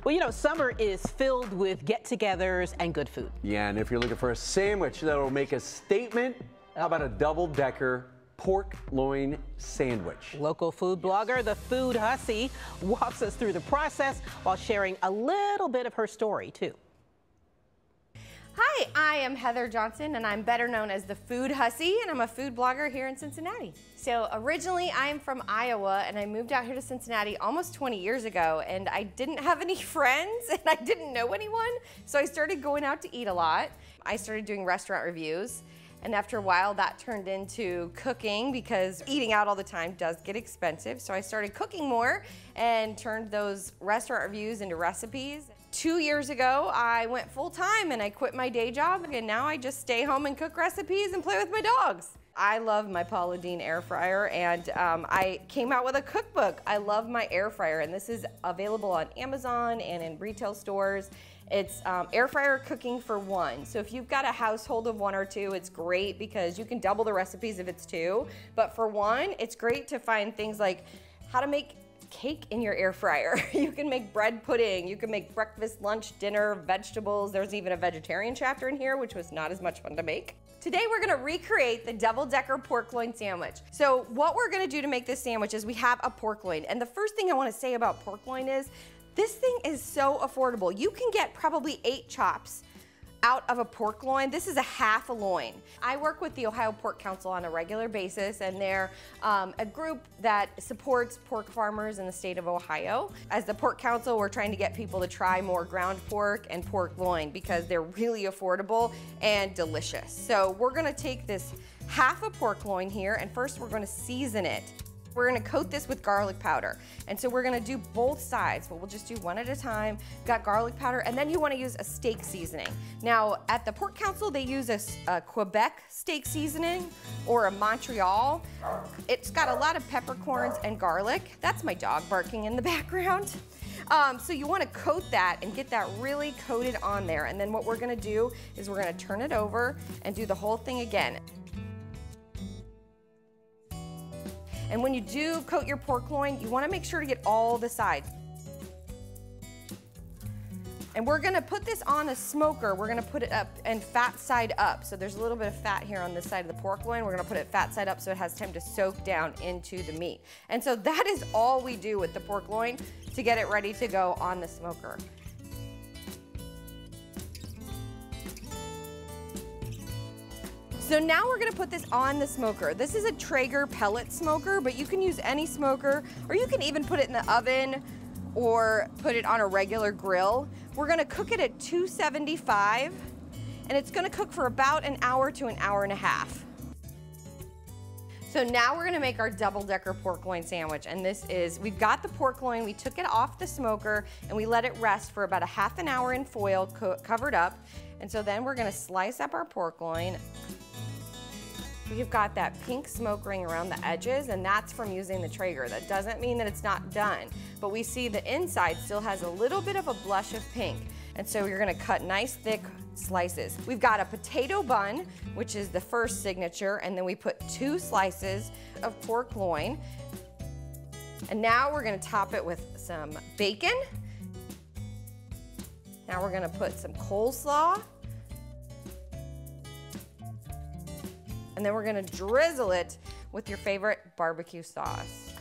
Well, you know, summer is filled with get-togethers and good food. Yeah, and if you're looking for a sandwich that'll make a statement, how about a double-decker pork loin sandwich? Local food blogger, the Food Hussy, walks us through the process while sharing a little bit of her story, too. Hi, I am Heather Johnson, and I'm better known as the Food Hussy, and I'm a food blogger here in Cincinnati. So originally, I am from Iowa, and I moved out here to Cincinnati almost 20 years ago, and I didn't have any friends, and I didn't know anyone, so I started going out to eat a lot. I started doing restaurant reviews, and after a while, that turned into cooking because eating out all the time does get expensive, so I started cooking more and turned those restaurant reviews into recipes. 2 years ago, I went full-time and I quit my day job, and now I just stay home and cook recipes and play with my dogs. I love my Paula Deen air fryer, and I came out with a cookbook. I love my air fryer, and this is available on Amazon and in retail stores. It's air fryer cooking for one. So if you've got a household of 1 or 2, it's great because you can double the recipes if it's 2. But for one, it's great to find things like how to make cake in your air fryer. You can make bread pudding, you can make breakfast, lunch, dinner, vegetables. There's even a vegetarian chapter in here, which was not as much fun to make. Today we're gonna recreate the double-decker pork loin sandwich. So what we're gonna do to make this sandwich is we have a pork loin. And the first thing I wanna say about pork loin is this thing is so affordable. You can get probably 8 chops out of a pork loin. This is a half a loin. I work with the Ohio Pork Council on a regular basis, and they're a group that supports pork farmers in the state of Ohio. As the Pork Council, we're trying to get people to try more ground pork and pork loin because they're really affordable and delicious. So we're gonna take this half a pork loin here, and first we're gonna season it. We're gonna coat this with garlic powder. And so we're gonna do both sides, but we'll just do one at a time. Got garlic powder, and then you wanna use a steak seasoning. Now, at the Pork Council, they use a Quebec steak seasoning or a Montreal. It's got a lot of peppercorns and garlic. That's my dog barking in the background. So you wanna coat that and get that really coated on there. And then what we're gonna do is we're gonna turn it over and do the whole thing again. And when you do coat your pork loin, you wanna make sure to get all the sides. And we're gonna put this on a smoker. We're gonna put it up and fat side up. So there's a little bit of fat here on this side of the pork loin. We're gonna put it fat side up so it has time to soak down into the meat. And so that is all we do with the pork loin to get it ready to go on the smoker. So now we're gonna put this on the smoker. This is a Traeger pellet smoker, but you can use any smoker, or you can even put it in the oven or put it on a regular grill. We're gonna cook it at 275, and it's gonna cook for about an hour to an hour and a half. So now we're gonna make our double-decker pork loin sandwich, and this is, we've got the pork loin, we took it off the smoker, and we let it rest for about a half an hour in foil, covered up. And so then we're gonna slice up our pork loin. You've got that pink smoke ring around the edges, and that's from using the Traeger. That doesn't mean that it's not done, but we see the inside still has a little bit of a blush of pink. And so you're gonna cut nice thick slices. We've got a potato bun, which is the first signature, and then we put 2 slices of pork loin. And now we're gonna top it with some bacon. Now we're gonna put some coleslaw. And then we're gonna drizzle it with your favorite barbecue sauce.